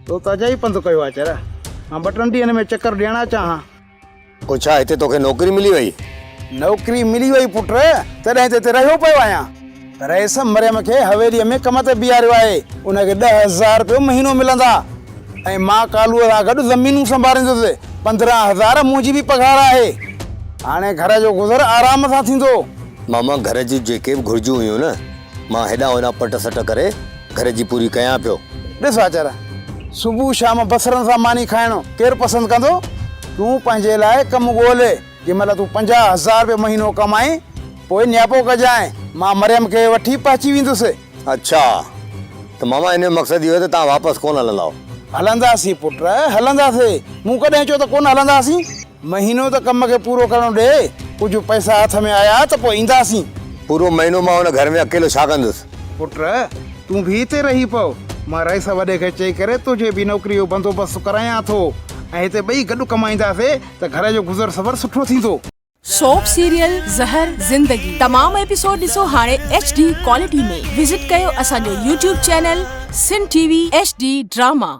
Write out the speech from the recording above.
तो ताजा ही पंधु कयो आहे चर मां 2-3 ॾींहनि में चक्कर ॾियणा चाहियां। पोइ छा हिते तोखे नौकरी मिली वई? नौकरी मिली वई पुट, तॾहिं हिते रहियो पियो आहियां। रईस मरियम खे हवेलीअ में कम ते बीहारियो आहे। उनखे 10,000 रुपयो महीनो मिलंदा ऐं मां कालूअ सां गॾु ज़मीनूं संभालींदुसि। 15,000 मुंहिंजी बि पघार आहे। हाणे घर जो गुज़र आराम सां थींदो। मामा घर जी जेके बि घुर्जूं हुयूं न, मां हेॾा होॾा पट सट करे घर जी पूरी कयां पियो। ॾिस आचार्य, सुबुह शाम बसरनि सां मानी खाइणो केरु पसंदि कंदो? तूं पंहिंजे लाइ कमु ॻोल्हे। जंहिंमहिल तूं 50,000 रुपयो महीनो कमाए पोइ नियापो कजांइ। मां मरियम खे वठी पहुची वेंदुसि। अच्छा, त मामा इन जो मक़सदु इहो त तव्हां वापसि कोन हलंदा? हलंदासीं पुट, हलंदासीं। मूं कॾहिं चयो त कोन हलंदासीं? महीनो त कम खे पूरो करणो ॾे। कुझु पैसा हथ में आया त पोइ ईंदासीं। पूरो महीनो मां हुन घर में अकेलो छा कंदुसि? पुट तूं बि हिते रही पओ। मां रईस वॾे खे चई करे तुंहिंजे बि नौकरी जो बंदोबस्तु करायां थो ऐं हिते ॿई गॾु कमाईंदासीं त घर जो गुज़र सफ़र सुठो थींदो। सोप सीरियल ज़हर ज़िंदगी तमाम एपिसोड ॾिसो हाणे HD क्वालिटी में। विजिट कयो असांजो YouTube चैनल सिन TV HD ड्रामा।